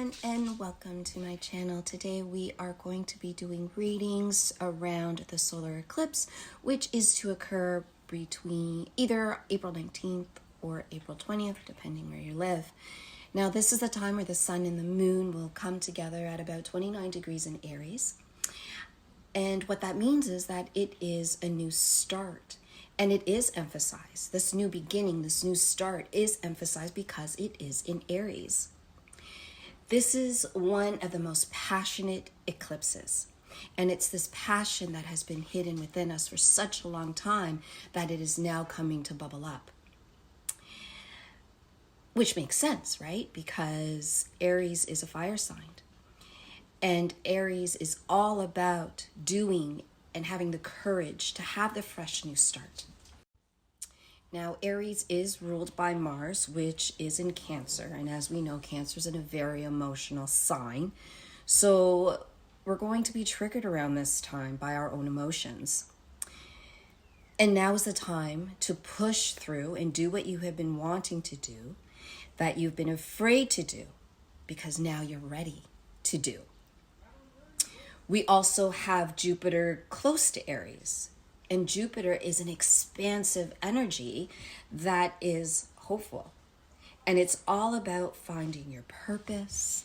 everyone, and welcome to my channel. Today we are going to be doing readings around the solar eclipse, which is to occur between either April 19th or April 20th, depending where you live. Now, this is the time where the sun and the moon will come together at about 29 degrees in Aries. And what that means is that it is a new start. And it is emphasized. This new beginning, this new start is emphasized because it is in Aries. This is one of the most passionate eclipses. And it's this passion that has been hidden within us for such a long time that it is now coming to bubble up. Which makes sense, right? Because Aries is a fire sign. And Aries is all about doing and having the courage to have the fresh new start. Now, Aries is ruled by Mars, which is in Cancer. And as we know, Cancer is in a very emotional sign. So we're going to be triggered around this time by our own emotions. And now is the time to push through and do what you have been wanting to do, that you've been afraid to do, because now you're ready to do. We also have Jupiter close to Aries, and Jupiter is an expansive energy that is hopeful. And it's all about finding your purpose,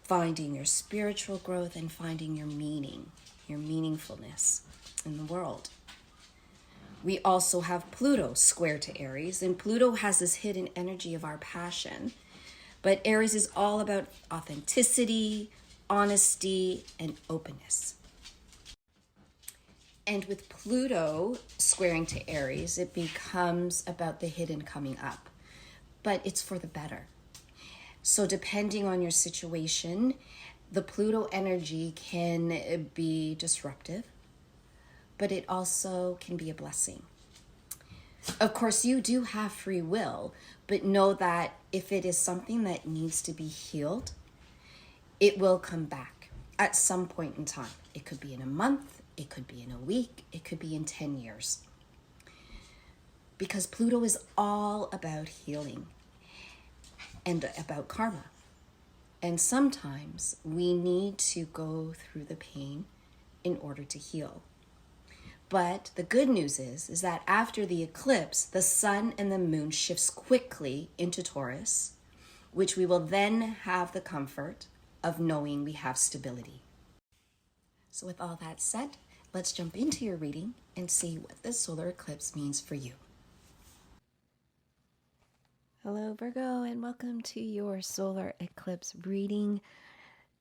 finding your spiritual growth, and finding your meaning, your meaningfulness in the world. We also have Pluto square to Aries, and Pluto has this hidden energy of our passion. But Aries is all about authenticity, honesty, and openness. And with Pluto squaring to Aries, it becomes about the hidden coming up, but it's for the better. So depending on your situation, the Pluto energy can be disruptive, but it also can be a blessing. Of course, you do have free will, but know that if it is something that needs to be healed, it will come back at some point in time. It could be in a month, it could be in a week, it could be in 10 years. Because Pluto is all about healing and about karma. And sometimes we need to go through the pain in order to heal. But the good news is that after the eclipse, the sun and the moon shifts quickly into Taurus, which we will then have the comfort of knowing we have stability. So with all that said, let's jump into your reading and see what this solar eclipse means for you. Hello, Virgo, and welcome to your solar eclipse reading.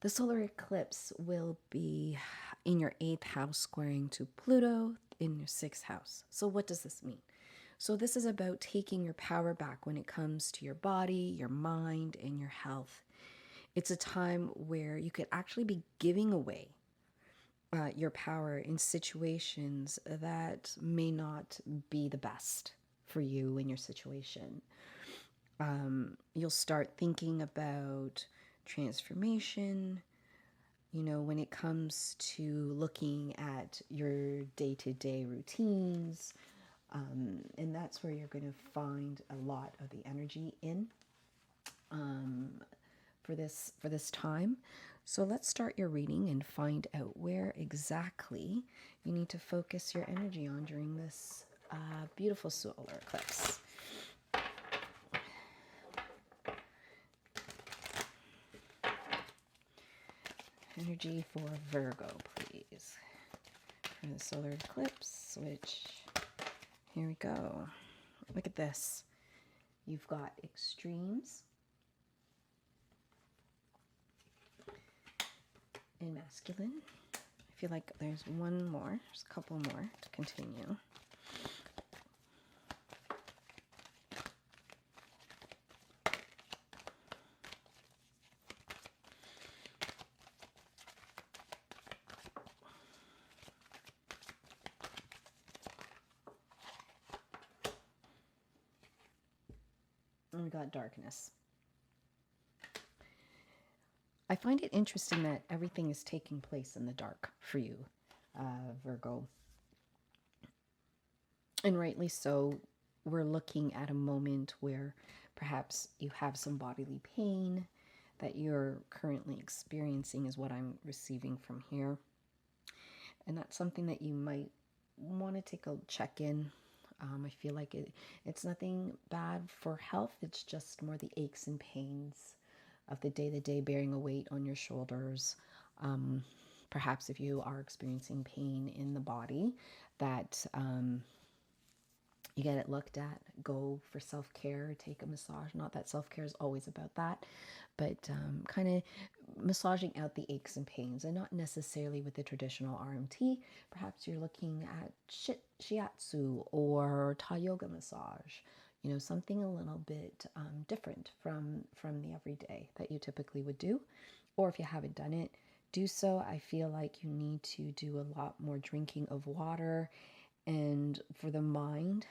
The solar eclipse will be in your 8th house squaring to Pluto in your 6th house. So what does this mean? So this is about taking your power back when it comes to your body, your mind, and your health. It's a time where you could actually be giving away your power in situations that may not be the best for you in your situation. You'll start thinking about transformation, when it comes to looking at your day-to-day routines. And that's where you're going to find a lot of the energy in for this time. So let's start your reading and find out where exactly you need to focus your energy on during this beautiful solar eclipse. Energy for Virgo, please. For the solar eclipse, which, here we go. Look at this. You've got extremes and masculine. I feel like there's one more. There's a couple more to continue. And we got darkness. I find it interesting that everything is taking place in the dark for you, Virgo. And rightly so. We're looking at a moment where perhaps you have some bodily pain that you're currently experiencing is what I'm receiving from here. And that's something that you might want to take a check in. I feel like it's nothing bad for health. It's just more the aches and pains of the day bearing a weight on your shoulders. Perhaps if you are experiencing pain in the body, that you get it looked at, go for self-care, take a massage. Not that self-care is always about that, but kind of massaging out the aches and pains, and not necessarily with the traditional RMT. Perhaps you're looking at shiatsu or Thai yoga massage, you know, something a little bit different from the everyday that you typically would do. Or if you haven't done it, do so. I feel like you need to do a lot more drinking of water, and for the mind,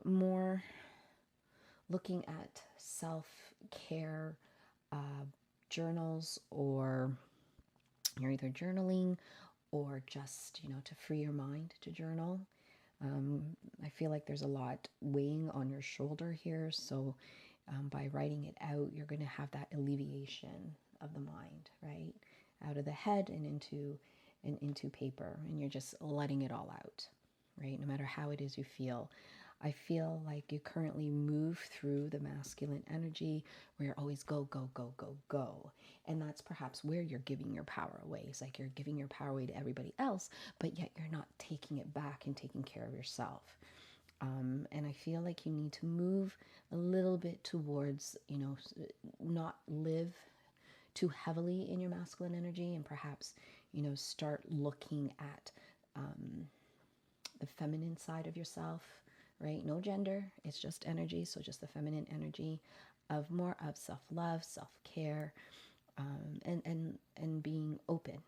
more looking at self-care journals, or you're either journaling or just, you know, to free your mind to journal. I feel like there's a lot weighing on your shoulder here, so by writing it out, you're going to have that alleviation of the mind, right? Out of the head and into paper, and you're just letting it all out, right? No matter how it is you feel. I feel like you currently move through the masculine energy where you're always go, go, go, go, go. And that's perhaps where you're giving your power away. It's like you're giving your power away to everybody else, but yet you're not taking it back and taking care of yourself. And I feel like you need to move a little bit towards, you know, not live too heavily in your masculine energy, and perhaps, you know, start looking at the feminine side of yourself, right? No gender, it's just energy. So just the feminine energy of more of self-love, self-care, and being open.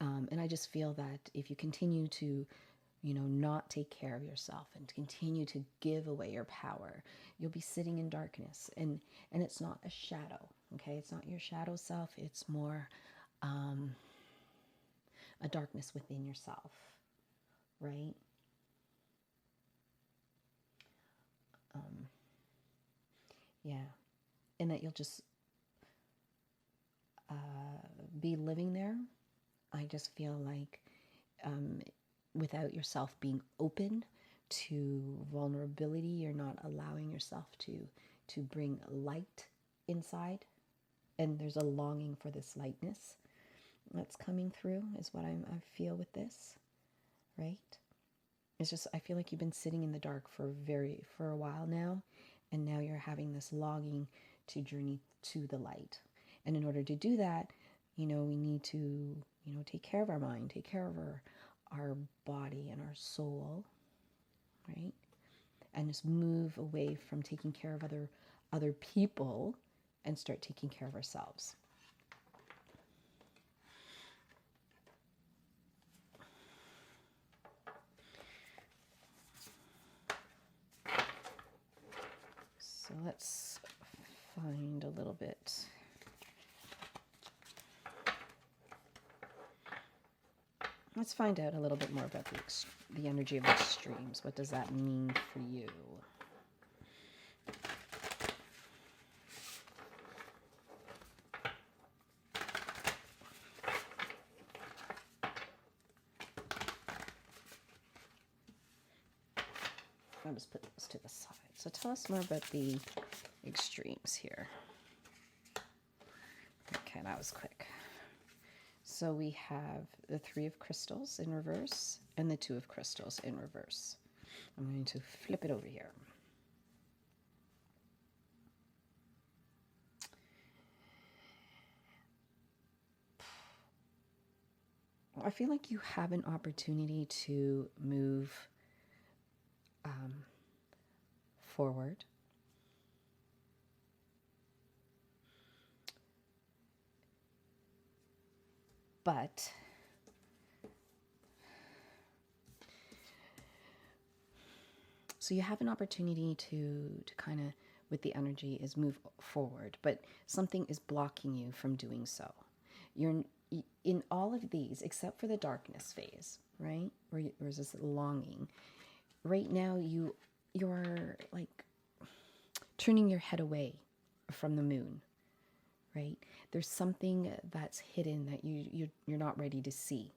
And I just feel that if you continue to, you know, not take care of yourself and continue to give away your power, you'll be sitting in darkness. And it's not a shadow, okay? It's not your shadow self. It's more a darkness within yourself, right? Yeah. And that you'll just be living there. I just feel like without yourself being open to vulnerability, you're not allowing yourself to bring light inside. And there's a longing for this lightness that's coming through, is what I feel with this, right? It's just, I feel like you've been sitting in the dark for a while now, and now you're having this longing to journey to the light. And in order to do that, you know, we need to, you know, take care of our mind, take care of our body and our soul, right? And just move away from taking care of other people and start taking care of ourselves. So let's find a little bit. Let's find out a little bit more about the energy of extremes. What does that mean for you? I'll just put those to the side. So tell us more about the extremes here. Okay, that was quick. So we have the Three of Crystals in reverse and the Two of Crystals in reverse. I'm going to flip it over here. I feel like you have an opportunity to move forward. But so you have an opportunity to kind of, with the energy, is move forward, but something is blocking you from doing so. You're in all of these, except for the darkness phase, right? Where there's this longing. Right now, you're like turning your head away from the moon, right? There's something that's hidden that you're not ready to see.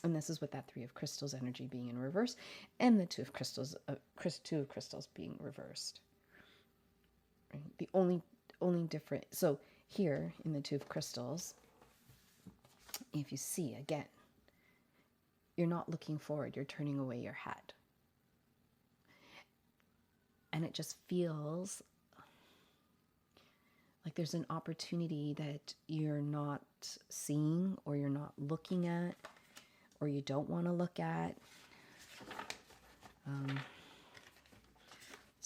And this is with that Three of Crystals energy being in reverse and the Two of Crystals, Two of Crystals being reversed. Right? The only different, so here in the Two of Crystals, if you see again, you're not looking forward, you're turning away your head. And it just feels like there's an opportunity that you're not seeing, or you're not looking at, or you don't want to look at. Let's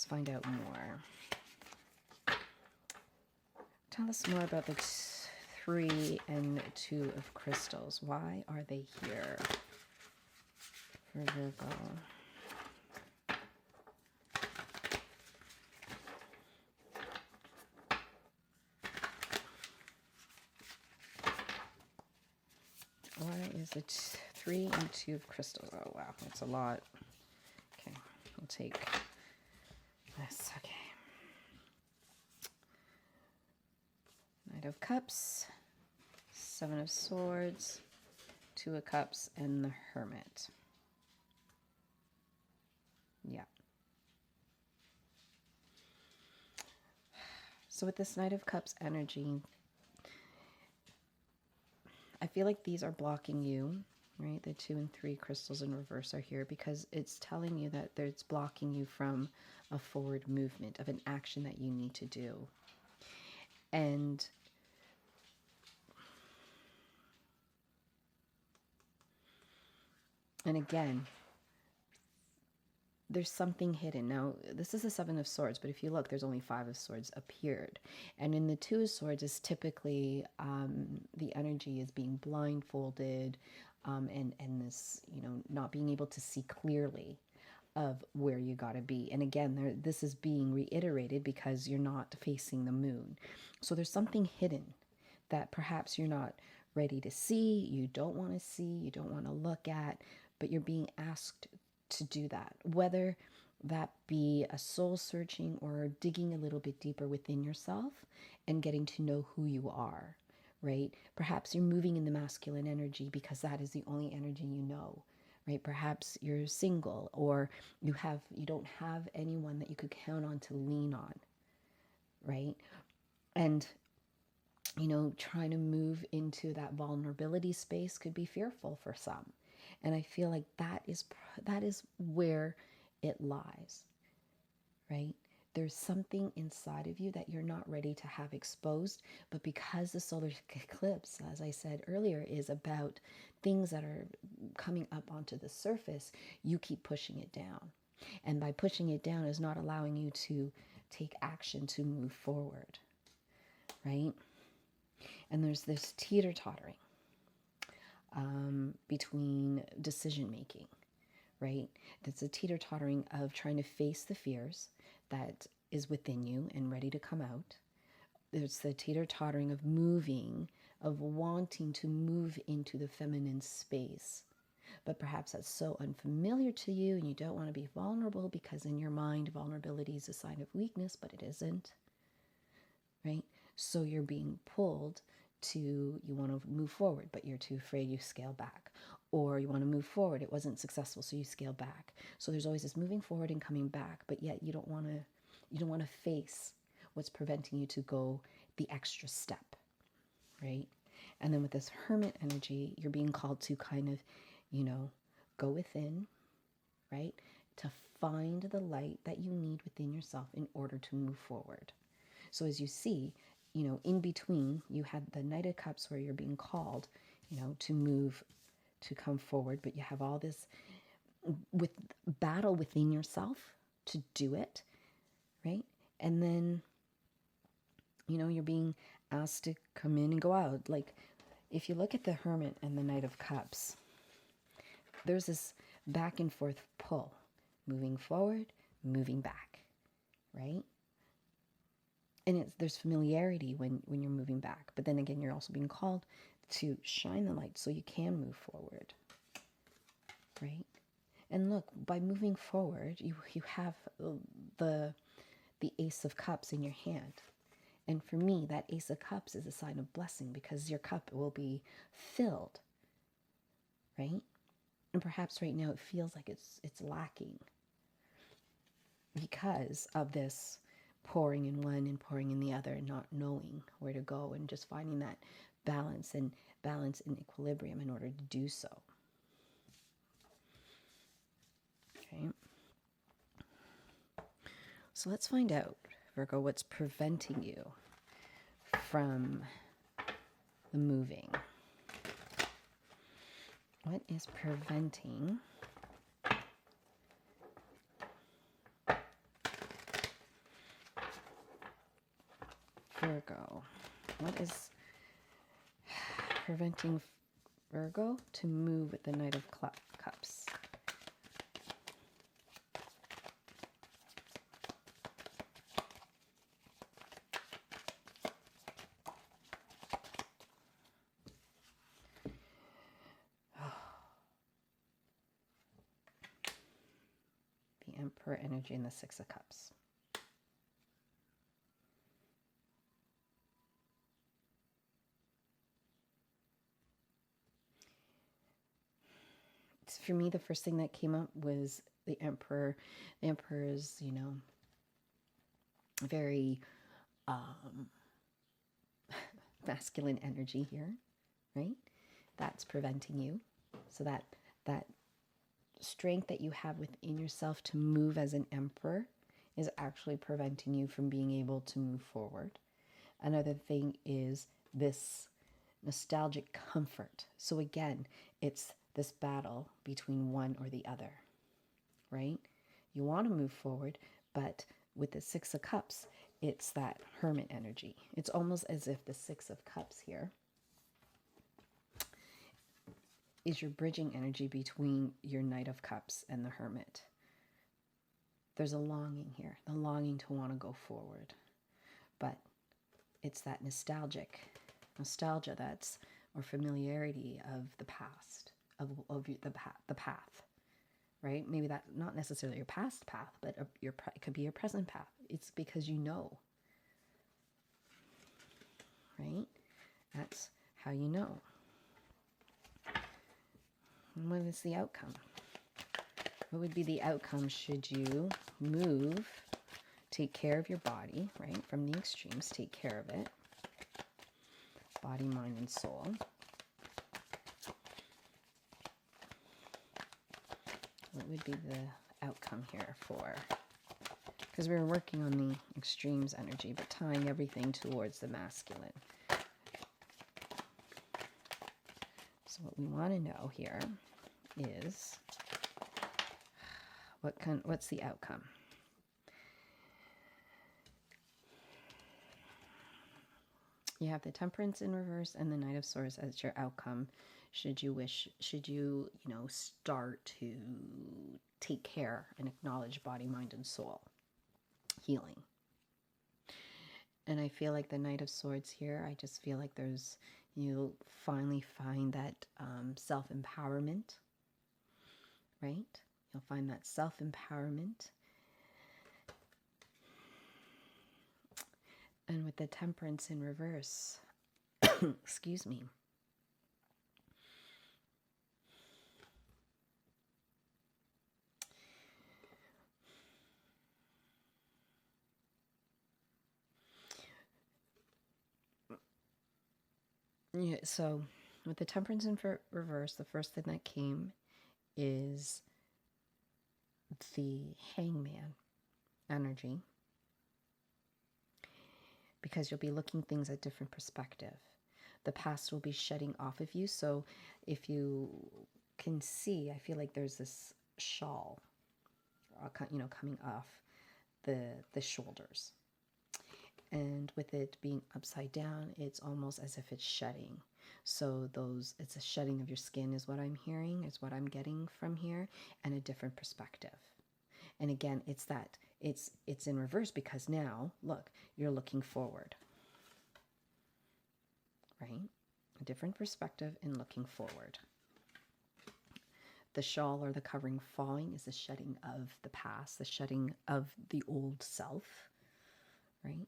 find out more. Tell us more about the Three and Two of Crystals. Why are they here for Virgo? Why is it Three and Two of Crystals? Oh, wow, that's a lot. Okay, we'll take this. Okay. Knight of Cups, Seven of Swords, Two of Cups, and the Hermit. Yeah. So with this Knight of Cups energy, I feel like these are blocking you, right? The 2 and 3 crystals in reverse are here because it's telling you that it's blocking you from a forward movement of an action that you need to do. And again, there's something hidden. Now, this is the Seven of Swords, but if you look, there's only 5 of Swords appeared. And in the 2 of Swords is typically the energy is being blindfolded and this, not being able to see clearly of where you got to be. And again, this is being reiterated because you're not facing the moon. So there's something hidden that perhaps you're not ready to see, you don't want to see, you don't want to look at, but you're being asked to do that, whether that be a soul searching or digging a little bit deeper within yourself and getting to know who you are, right? Perhaps you're moving in the masculine energy because that is the only energy you know, right? Perhaps you're single, or you don't have anyone that you could count on to lean on, right? And trying to move into that vulnerability space could be fearful for some. And I feel like that is where it lies, right? There's something inside of you that you're not ready to have exposed, but because the solar eclipse, as I said earlier, is about things that are coming up onto the surface, you keep pushing it down. And by pushing it down is not allowing you to take action to move forward, right? And there's this teeter-tottering between decision making, right? That's a teeter-tottering of trying to face the fears that is within you and ready to come out. There's the teeter-tottering of moving, of wanting to move into the feminine space. But perhaps that's so unfamiliar to you and you don't want to be vulnerable because in your mind, vulnerability is a sign of weakness, but it isn't, right? So you're being pulled to, you want to move forward, but you're too afraid, you scale back. Or you want to move forward, it wasn't successful, so you scale back. So there's always this moving forward and coming back, but yet you don't want to face what's preventing you to go the extra step, right? And then with this Hermit energy, you're being called to kind of, go within, right? To find the light that you need within yourself in order to move forward. So as you see, in between, you had the Knight of Cups where you're being called, to move, to come forward, but you have all this with battle within yourself to do it, right? And then, you're being asked to come in and go out. Like, if you look at the Hermit and the Knight of Cups, there's this back and forth pull, moving forward, moving back, right? And there's familiarity when you're moving back. But then again, you're also being called to shine the light so you can move forward, right? And look, by moving forward, you have the Ace of Cups in your hand. And for me, that Ace of Cups is a sign of blessing because your cup will be filled, right? And perhaps right now it feels like it's lacking because of this pouring in one and pouring in the other and not knowing where to go and just finding that balance and equilibrium in order to do so. Okay. So let's find out, Virgo, what's preventing you from the moving. What is preventing Virgo? What is preventing Virgo to move with the Knight of Cups? The Emperor energy and the Six of Cups. For me, the first thing that came up was the Emperor. The Emperor is, very masculine energy here, right? That's preventing you. So that strength that you have within yourself to move as an emperor is actually preventing you from being able to move forward. Another thing is this nostalgic comfort. So again, it's this battle between one or the other, right? You want to move forward, but with the Six of Cups, it's that Hermit energy. It's almost as if the Six of Cups here is your bridging energy between your Knight of Cups and the Hermit. There's a longing here, the longing to want to go forward. But it's that nostalgia that's, or familiarity of the past, of the path, right? Maybe that, not necessarily your past path, but it could be your present path. It's because you know, right? That's how you know. And what is the outcome? What would be the outcome should you move, take care of your body, right? From the extremes, take care of it. Body, mind, and soul. What would be the outcome here for? Because we were working on the extremes energy, but tying everything towards the masculine. So what we want to know here is what's the outcome? You have the Temperance in reverse and the Knight of Swords as your outcome. Should you, start to take care and acknowledge body, mind, and soul healing. And I feel like the Knight of Swords here, I just feel like you'll finally find that self-empowerment, right? You'll find that self-empowerment. And with the Temperance in reverse, excuse me, yeah, so with the Temperance in reverse, the first thing that came is the Hangman energy, because you'll be looking things at different perspective. The past will be shedding off of you. So if you can see, I feel like there's this shawl, coming off the shoulders. And with it being upside down, it's almost as if it's shedding. So it's a shedding of your skin is what I'm hearing, is what I'm getting from here, and a different perspective. And again, it's in reverse because now, look, you're looking forward, right? A different perspective in looking forward. The shawl or the covering falling is the shedding of the past, the shedding of the old self, right?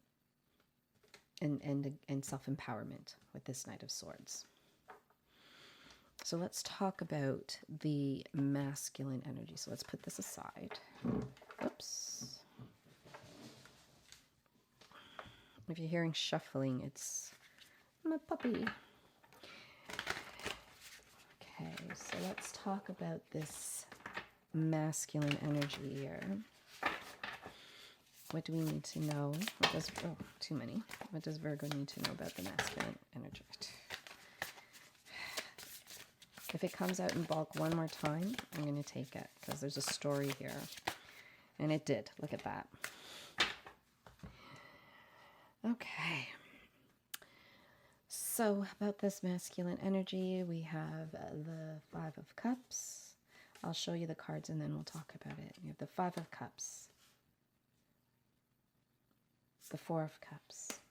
and self-empowerment with this Knight of Swords. So let's talk about the masculine energy. So let's put this aside. Oops. If you're hearing shuffling, it's my puppy. Okay, so let's talk about this masculine energy here. What do we need to know? What does, oh, too many. What does Virgo need to know about the masculine energy? If it comes out in bulk one more time, I'm going to take it because there's a story here. And it did. Look at that. Okay. So about this masculine energy, we have the Five of Cups. I'll show you the cards and then we'll talk about it. We have the Five of Cups, the Four of Cups,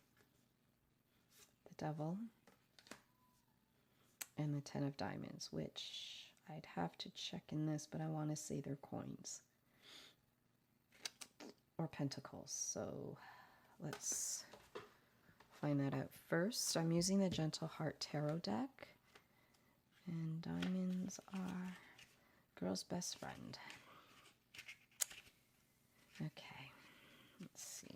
the Devil, and the Ten of Diamonds, which I'd have to check in this, but I want to say they're coins or pentacles. So let's find that out first. I'm using the Gentle Heart Tarot deck, and diamonds are girl's best friend. Okay, let's see.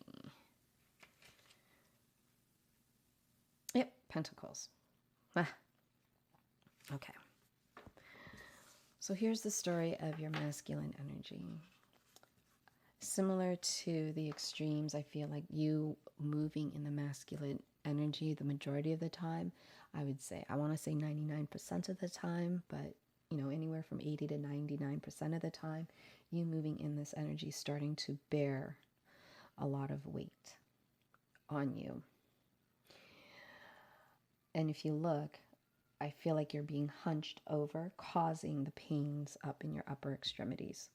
Yep, pentacles. Ah. Okay. So here's the story of your masculine energy. Similar to the extremes, I feel like you moving in the masculine energy the majority of the time. I would say, I want to say 99% of the time, but you know, anywhere from 80 to 99% of the time, you moving in this energy starting to bear a lot of weight on you. And if you look, I feel like you're being hunched over, causing the pains up in your upper extremities.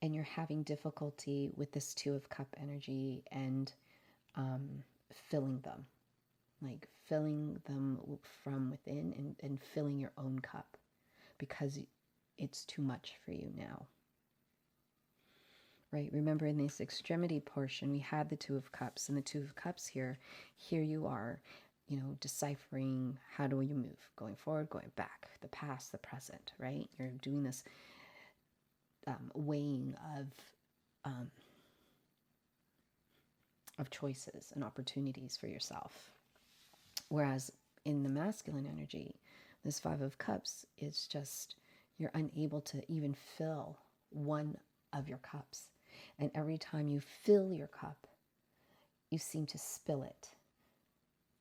And you're having difficulty with this Two of Cup energy and filling them. Like filling them from within and filling your own cup because it's too much for you now. Right? Remember in this extremity portion, we had the Two of Cups, and the Two of Cups here you are, you know, deciphering how do you move, going forward, going back, the past, the present, right? You're doing this weighing of choices and opportunities for yourself. Whereas in the masculine energy, this Five of Cups is just, you're unable to even fill one of your cups. And every time you fill your cup, you seem to spill it,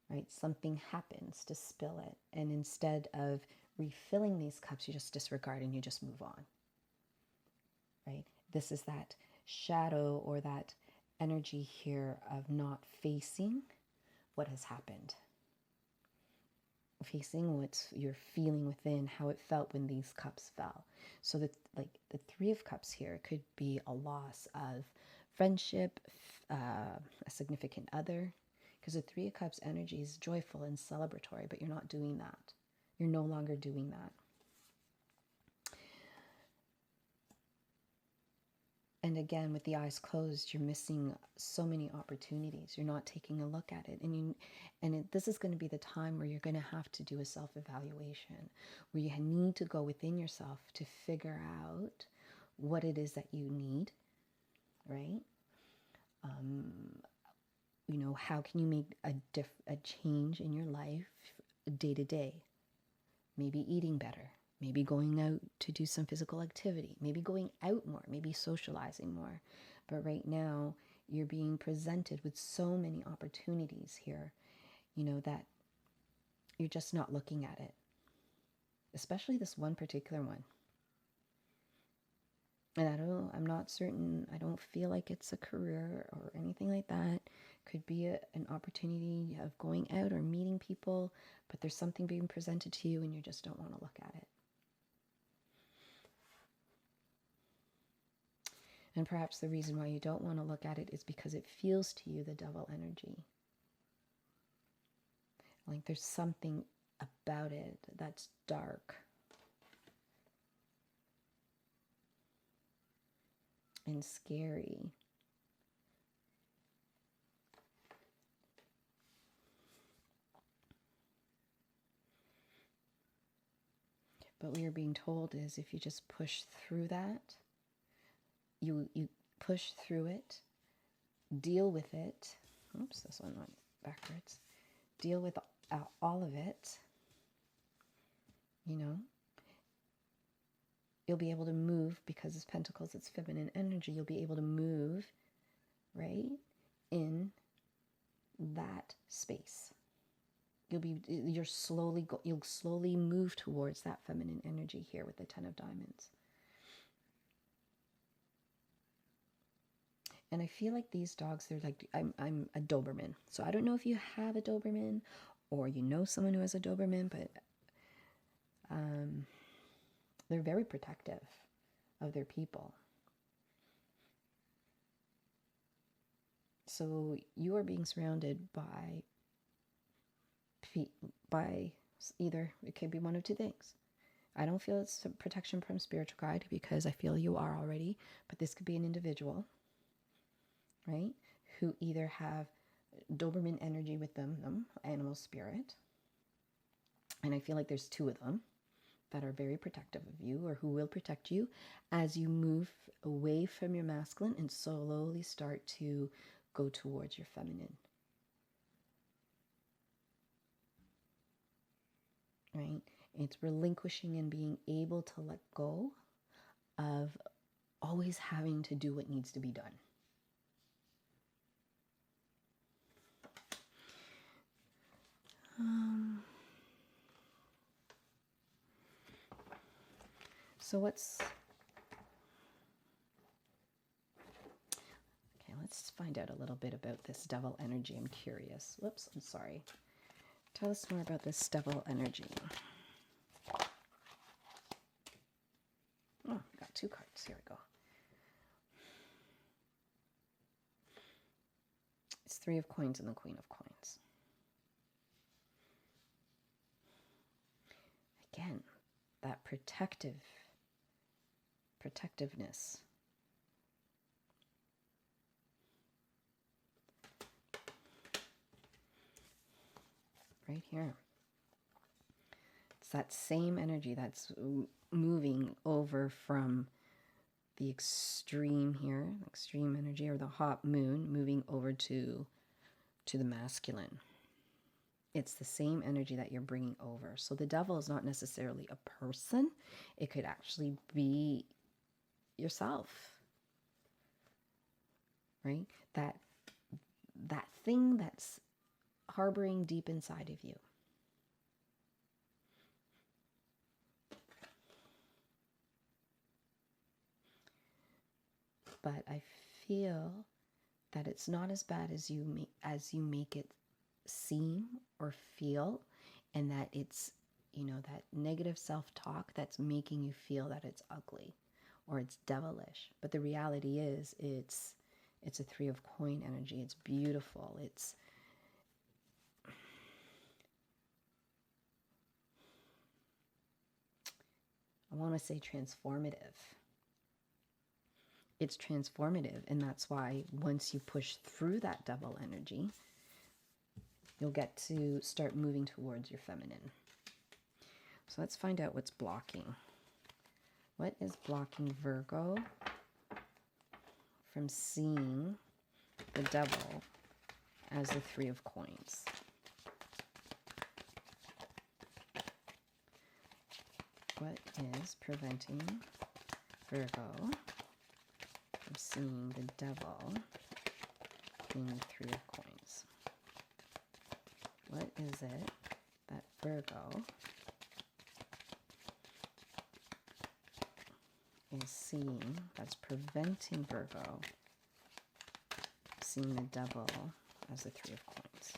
right? Something happens to spill it. And instead of refilling these cups, you just disregard and you just move on, right? This is that shadow or that energy here of not facing what has happened. Facing what you're feeling within, how it felt when these cups fell. So that, like the Three of Cups here, could be a loss of friendship, a significant other, because the Three of Cups energy is joyful and celebratory, but you're not doing that. You're no longer doing that. And again, with the eyes closed, you're missing so many opportunities. You're not taking a look at it. This is going to be the time where you're going to have to do a self-evaluation, where you need to go within yourself to figure out what it is that you need, right? You know, how can you make a change in your life day to day? Maybe eating better. Maybe going out to do some physical activity, maybe going out more, maybe socializing more. But right now, you're being presented with so many opportunities here, you know, that you're just not looking at it. Especially this one particular one. And I'm not certain, I don't feel like it's a career or anything like that. Could be an opportunity of going out or meeting people, but there's something being presented to you and you just don't want to look at it. And perhaps the reason why you don't want to look at it is because it feels to you the Devil energy. Like there's something about it that's dark and scary But what you're being told is if you just push through that, you push through it, deal with it. Oops, this one went backwards. Deal with all of it, you know. You'll be able to move, because it's Pentacles, it's feminine energy. You'll be able to move, right, in that space. You'll slowly move towards that feminine energy here with the Ten of Diamonds. And I feel like these dogs, they're like, I'm a Doberman. So I don't know if you have a Doberman or you know someone who has a Doberman, but they're very protective of their people. So you are being surrounded by either, it could be one of two things. I don't feel it's protection from spiritual guide, because I feel you are already, but this could be an individual, right, who either have Doberman energy with them, animal spirit, and I feel like there's two of them that are very protective of you, or who will protect you as you move away from your masculine and slowly start to go towards your feminine. Right? It's relinquishing and being able to let go of always having to do what needs to be done. So let's find out a little bit about this devil energy. I'm curious. Whoops, I'm sorry. Tell us more about this devil energy. Oh, got two cards. Here we go. It's Three of Coins and the Queen of Coins. Again, that protectiveness. Right here. It's that same energy that's moving over from the extreme here, extreme energy, or the hot moon, moving over to the masculine. It's the same energy that you're bringing over. So the devil is not necessarily a person. It could actually be yourself, right? That thing that's harboring deep inside of you. But I feel that it's not as bad as you make it seem or feel, and that it's, that negative self-talk that's making you feel that it's ugly or it's devilish. But the reality is it's a Three of Coin energy. It's beautiful. It's I want to say transformative. It's transformative, and that's why once you push through that devil energy, you'll get to start moving towards your feminine. So let's find out what's blocking. What is blocking Virgo from seeing the devil as the Three of Coins? What is preventing Virgo from seeing the devil in the Three of Coins? What is it that Virgo is seeing that's preventing Virgo seeing the devil as the Three of Coins?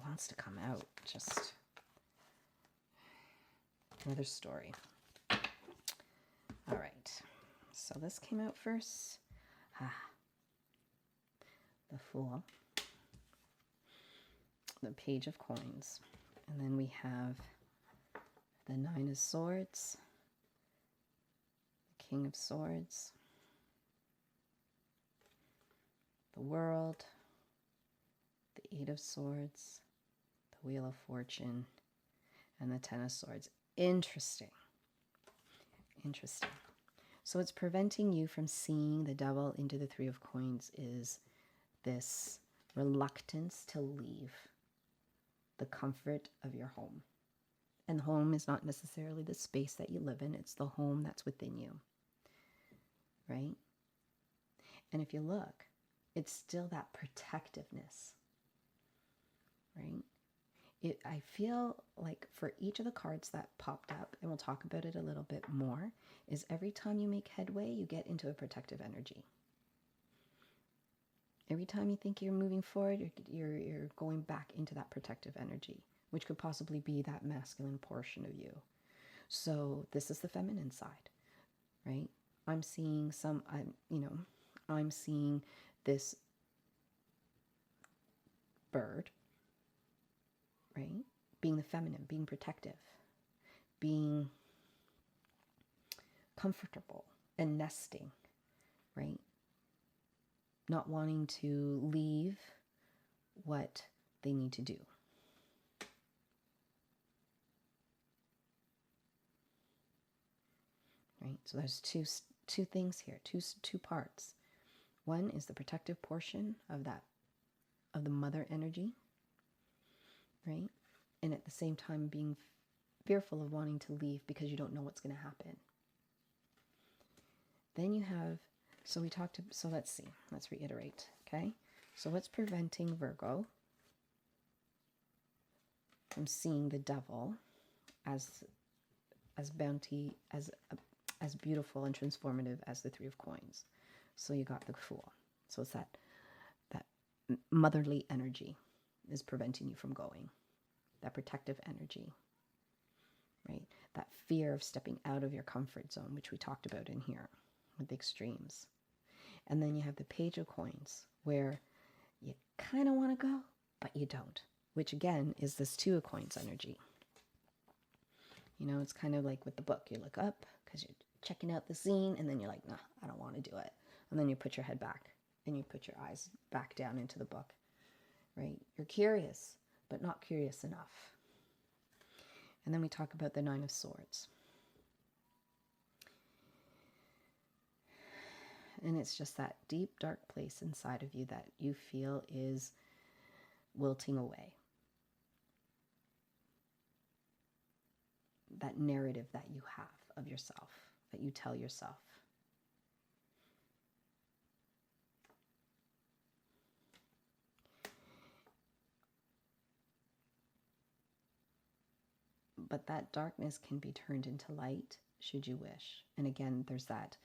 Wants to come out. Just another story. All right, so this came out first. The Fool, the Page of Coins, and then we have the Nine of Swords, King of Swords, the World, the Eight of Swords, the Wheel of Fortune, and the Ten of Swords. Interesting. Interesting. So what's preventing you from seeing the Devil into the Three of Coins is this reluctance to leave the comfort of your home. And home is not necessarily the space that you live in. It's the home that's within you. Right? And if you look, it's still that protectiveness. Right? I feel like for each of the cards that popped up, and we'll talk about it a little bit more, is every time you make headway, you get into a protective energy. Every time you think you're moving forward, you're going back into that protective energy, which could possibly be that masculine portion of you. So this is the feminine side, right? I'm seeing I'm seeing this bird, right? Being the feminine, being protective, being comfortable and nesting, right? Not wanting to leave what they need to do. Right? So there's two things here, two parts. One is the protective portion of the mother energy, right? And at the same time being fearful of wanting to leave because you don't know what's going to happen. Then you have, so let's see, let's reiterate, okay? So what's preventing Virgo from seeing the Devil as bounty, as beautiful and transformative as the Three of Coins? So you got the Fool. So it's that motherly energy is preventing you from going. That protective energy, right? That fear of stepping out of your comfort zone, which we talked about in here with the extremes. And then you have the Page of Coins, where you kind of want to go, but you don't, which again is this Two of Coins energy. You know, it's kind of like with the book. You look up because you're checking out the scene, and then you're like, nah, I don't want to do it. And then you put your head back, and you put your eyes back down into the book, right? You're curious, but not curious enough. And then we talk about the Nine of Swords. And it's just that deep, dark place inside of you that you feel is wilting away. That narrative that you have of yourself, that you tell yourself. But that darkness can be turned into light should you wish. And again, there's that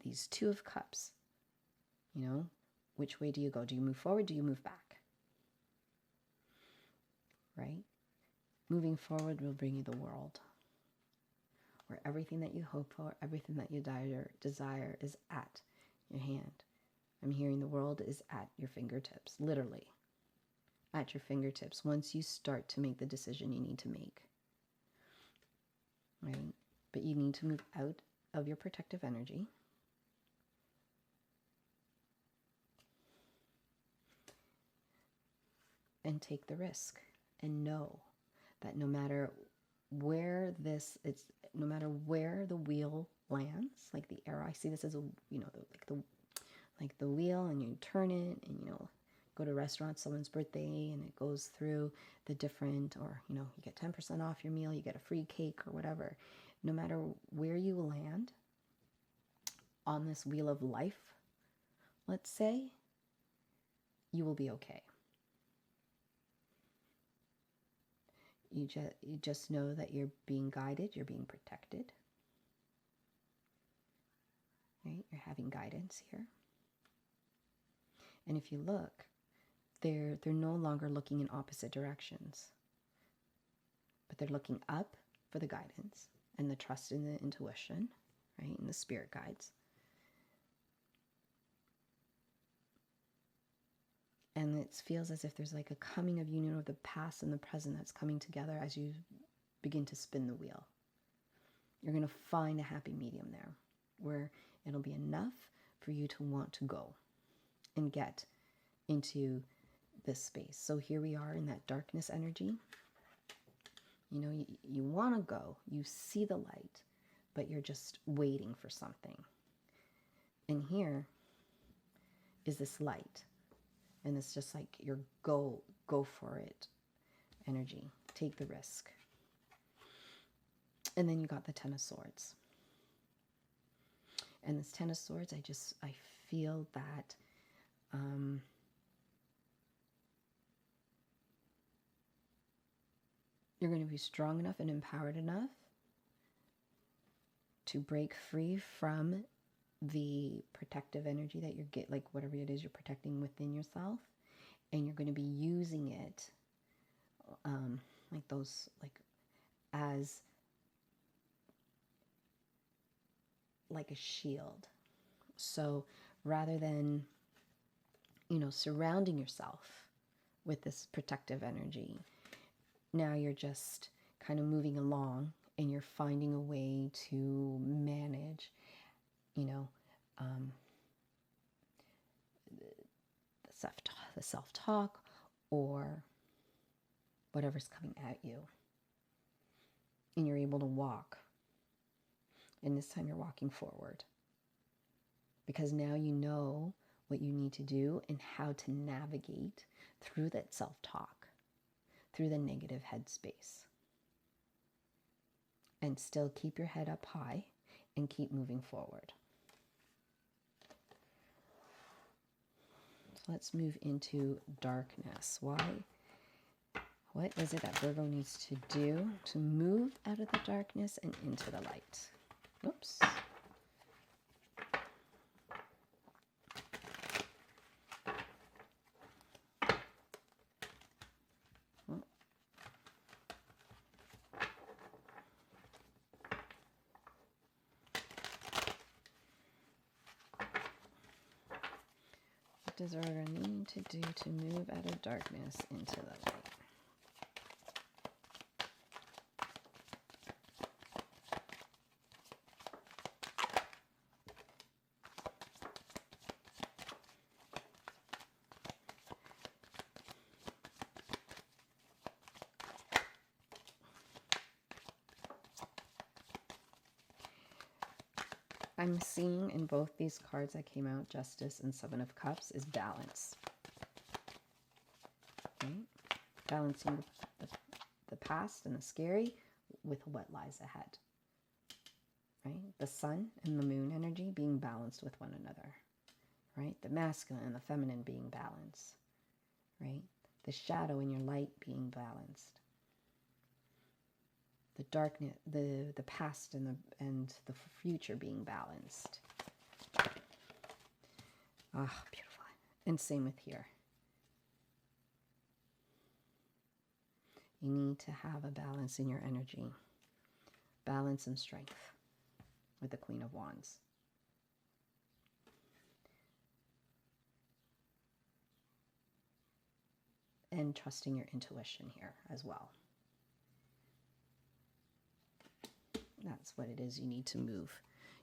these Two of Cups. You know, which way do you go? Do you move forward? Do you move back? Right? Moving forward will bring you the World, where everything that you hope for, everything that you desire is at your hand. I'm hearing the World is at your fingertips, literally at your fingertips, once you start to make the decision you need to make. Right? But you need to move out of your protective energy. And take the risk and know that no matter where no matter where the wheel lands, like the arrow, I see this as a, like the wheel, and you turn it, and go to a restaurant, someone's birthday, and it goes through the different, or you get 10% off your meal, you get a free cake or whatever. No matter where you land on this wheel of life, let's say, you will be okay. You just know that you're being guided, you're being protected. Right? You're having guidance here. And if you look, they're no longer looking in opposite directions, but they're looking up for the guidance and the trust in the intuition, right? And the spirit guides. And it feels as if there's like a coming of union of the past and the present that's coming together as you begin to spin the wheel. You're going to find a happy medium there where it'll be enough for you to want to go and get into this space. So here we are in that darkness energy. You know, you want to go, you see the light, but you're just waiting for something. And here is this light. And it's just like your go for it energy. Take the risk. And then you got the Ten of Swords. And this Ten of Swords, I feel that you're going to be strong enough and empowered enough to break free from the protective energy that you're like whatever it is you're protecting within yourself, and you're going to be using it as like a shield. So rather than, you know, surrounding yourself with this protective energy, now you're just kind of moving along and you're finding a way to manage, you know, the self-talk or whatever's coming at you. And you're able to walk. And this time you're walking forward. Because now you know what you need to do and how to navigate through that self-talk, through the negative headspace. And still keep your head up high and keep moving forward. So let's move into darkness. Why? What is it that Virgo needs to do to move out of the darkness and into the light? Oops. What does Virgo need to do to move out of darkness into the light? I'm seeing in both these cards that came out, Justice and Seven of Cups, is balance. Okay? Balancing the past and the scary with what lies ahead. Right? The sun and the moon energy being balanced with one another. Right? The masculine and the feminine being balanced. Right? The shadow and your light being balanced. The darkness, the past and the future being balanced. Ah, beautiful. And same with here. You need to have a balance in your energy. Balance and strength with the Queen of Wands. And trusting your intuition here as well. That's what it is you need to move.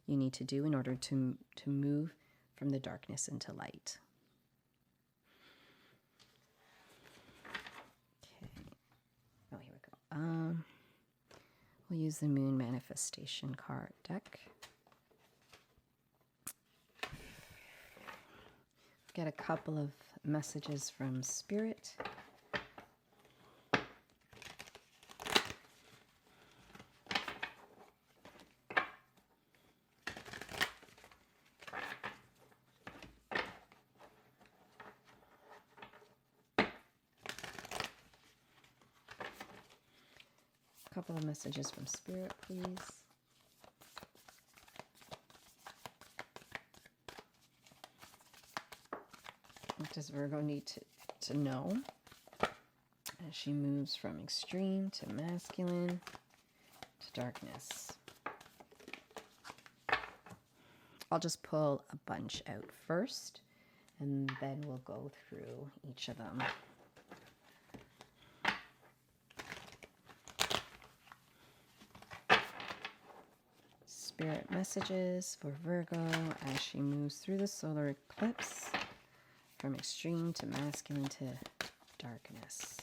You need to do in order to move from the darkness into light. Okay. Oh, here we go. We'll use the Moon Manifestation card deck. Get a couple of messages from Spirit. Couple of messages from Spirit, please. What does Virgo need to know as she moves from extreme to masculine to darkness? I'll just pull a bunch out first, and then we'll go through each of them. spirit messages for Virgo as she moves through the solar eclipse from extreme to masculine to darkness.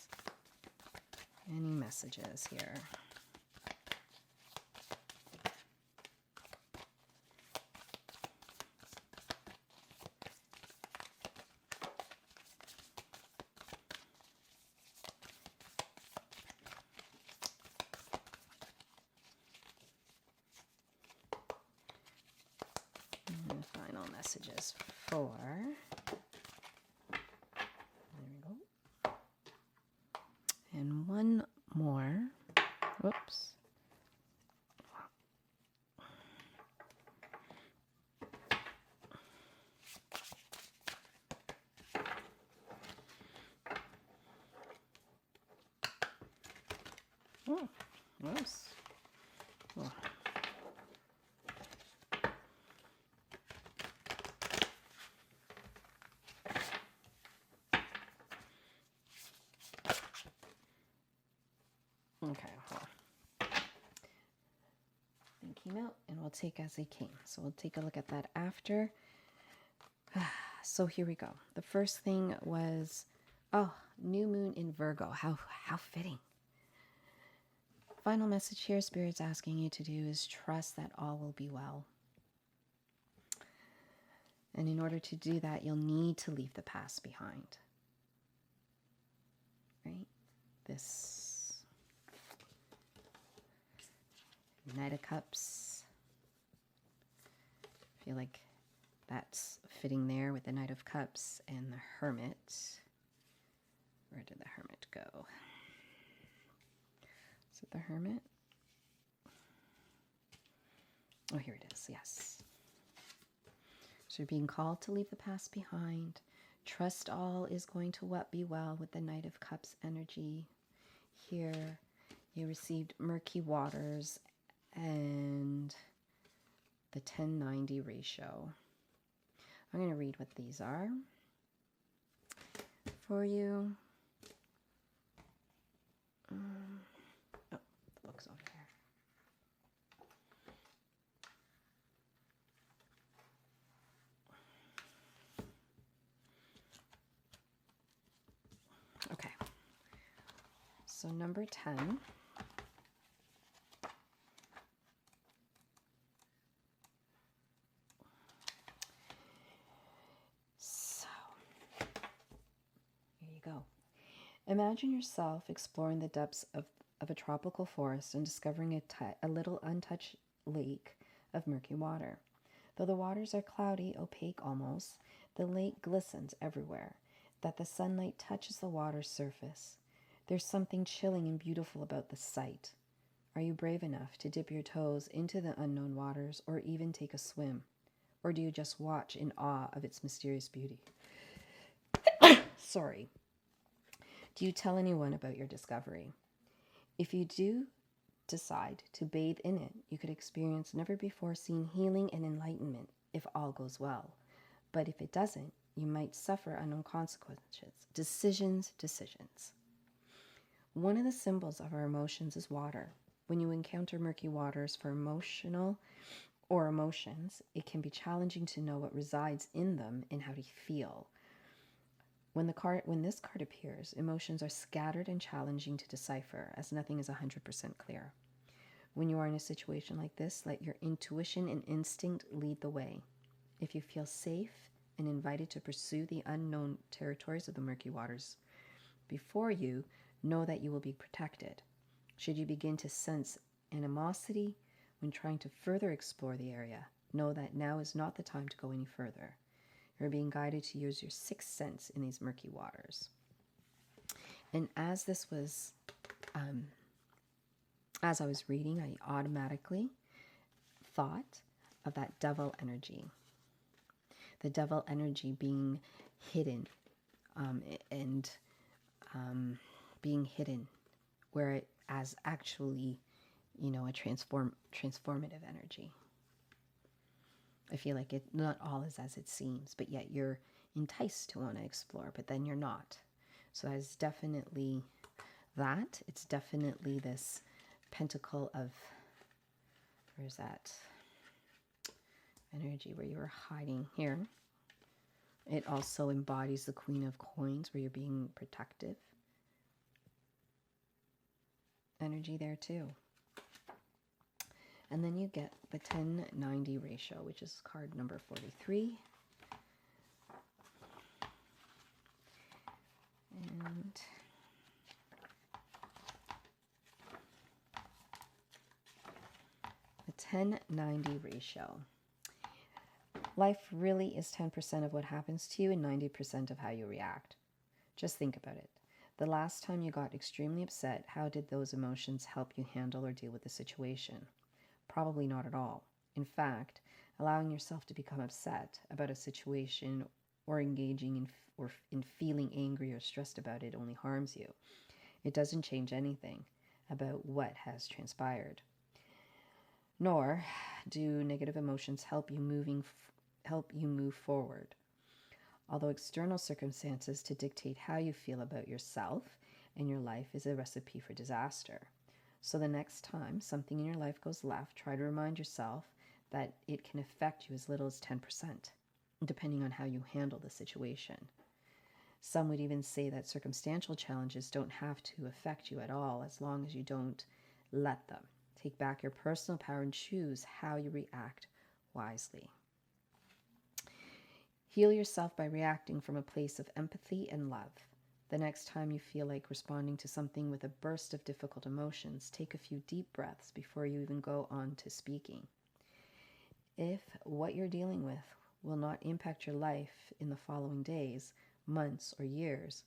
Any messages here? And final messages for, there we go. And one more. Whoops. Oh, whoops. Oh. Okay, well, they came out and we'll take as they came. So we'll take a look at that after. So here we go. The first thing was, oh, new moon in Virgo. How fitting. Final message here, Spirit's asking you to do is trust that all will be well. And in order to do that, you'll need to leave the past behind. Right? This Knight of Cups. I feel like that's fitting there with the Knight of Cups and the Hermit. Where did the Hermit go? Is it the Hermit? Oh, here it is. Yes. So you're being called to leave the past behind. Trust all is going to be well with the Knight of Cups energy. Here you received murky waters and the 1090 ratio. I'm going to read what these are for you. Oh, the book's over here. Okay. So number 10. Go. Imagine yourself exploring the depths of a tropical forest and discovering a little untouched lake of murky water. Though the waters are cloudy, opaque almost, the lake glistens everywhere, that the sunlight touches the water's surface. There's something chilling and beautiful about the sight. Are you brave enough to dip your toes into the unknown waters or even take a swim? Or do you just watch in awe of its mysterious beauty? Sorry. Do you tell anyone about your discovery? If you do decide to bathe in it, you could experience never before seen healing and enlightenment if all goes well. But if it doesn't, you might suffer unknown consequences. Decisions. One of the symbols of our emotions is water. When you encounter murky waters for emotions, it can be challenging to know what resides in them and how to feel. When this card appears, emotions are scattered and challenging to decipher, as nothing is 100% clear. When you are in a situation like this, let your intuition and instinct lead the way. If you feel safe and invited to pursue the unknown territories of the murky waters before you, know that you will be protected. Should you begin to sense animosity when trying to further explore the area, know that now is not the time to go any further. You're being guided to use your sixth sense in these murky waters. And as this was, as I was reading, I automatically thought of that devil energy. The devil energy being hidden being hidden, where it as actually, a transformative energy. I feel like it not all is as it seems, but yet you're enticed to want to explore, but then you're not. So that is definitely that. It's definitely this pentacle of, where's that? energy where you are hiding here. It also embodies the Queen of Coins where you're being protective. Energy there too. And then you get the 1090 ratio, which is card number 43. And the 1090 ratio. Life really is 10% of what happens to you and 90% of how you react. Just think about it. The last time you got extremely upset, how did those emotions help you handle or deal with the situation? Probably not at all. In fact, allowing yourself to become upset about a situation or engaging in feeling angry or stressed about it only harms you. It doesn't change anything about what has transpired. Nor do negative emotions help you move forward. Although external circumstances to dictate how you feel about yourself and your life is a recipe for disaster. So the next time something in your life goes left, try to remind yourself that it can affect you as little as 10%, depending on how you handle the situation. Some would even say that circumstantial challenges don't have to affect you at all as long as you don't let them. Take back your personal power and choose how you react wisely. Heal yourself by reacting from a place of empathy and love. The next time you feel like responding to something with a burst of difficult emotions, take a few deep breaths before you even go on to speaking. If what you're dealing with will not impact your life in the following days, months, or years,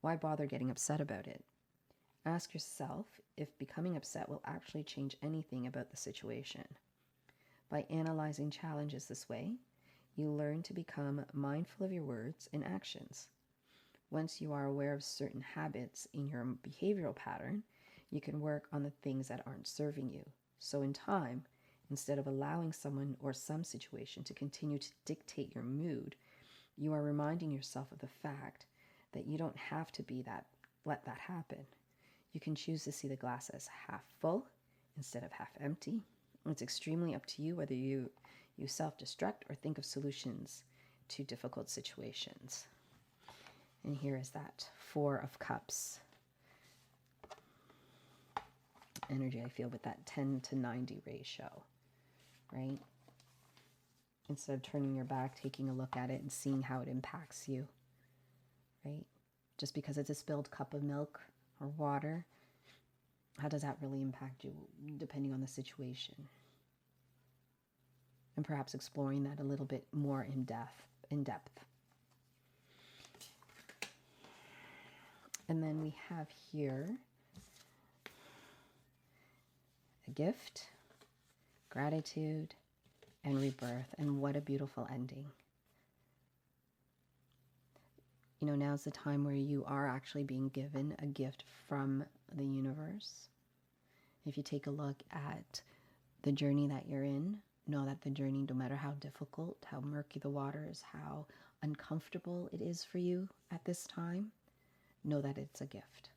why bother getting upset about it? Ask yourself if becoming upset will actually change anything about the situation. By analyzing challenges this way, you learn to become mindful of your words and actions. Once you are aware of certain habits in your behavioral pattern, you can work on the things that aren't serving you. So in time, instead of allowing someone or some situation to continue to dictate your mood, you are reminding yourself of the fact that you don't have to let that happen. You can choose to see the glass as half full instead of half empty. It's extremely up to you whether you self-destruct or think of solutions to difficult situations. And here is that 4 of Cups energy I feel with that 10 to 90 ratio, right? Instead of turning your back, taking a look at it and seeing how it impacts you, right? Just because it's a spilled cup of milk or water, how does that really impact you depending on the situation? And perhaps exploring that a little bit more in depth. And then we have here a gift, gratitude, and rebirth. And what a beautiful ending. You know, now's the time where you are actually being given a gift from the universe. If you take a look at the journey that you're in, know that the journey, no matter how difficult, how murky the waters, how uncomfortable it is for you at this time, know that it's a gift.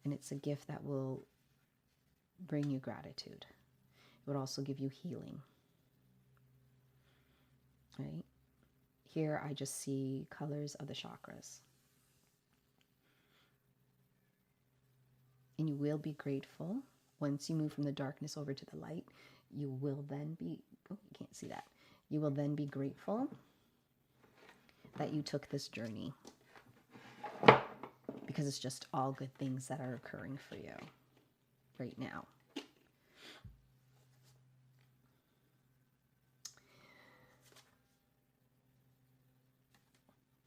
And it's a gift that will bring you gratitude. It would also give you healing. Right? Here I just see colors of the chakras. And you will be grateful once you move from the darkness over to the light. You will then be, oh, you can't see that. You will then be grateful that you took this journey, because it's just all good things that are occurring for you right now.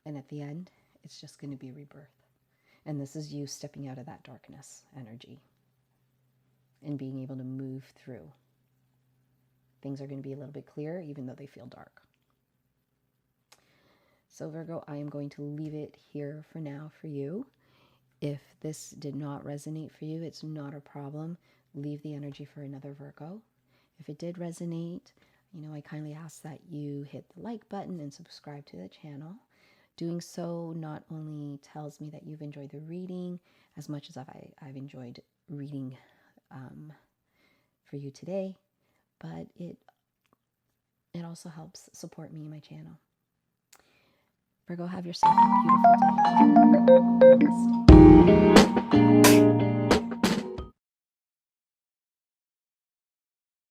And at the end, it's just going to be rebirth. And this is you stepping out of that darkness energy and being able to move through. Things are going to be a little bit clearer, even though they feel dark. So Virgo, I am going to leave it here for now for you. If this did not resonate for you, it's not a problem. Leave the energy for another Virgo. If it did resonate, you know, I kindly ask that you hit the like button and subscribe to the channel. Doing so not only tells me that you've enjoyed the reading as much as I've enjoyed reading for you today, but it It also helps support me and my channel. Virgo, have yourself a beautiful day.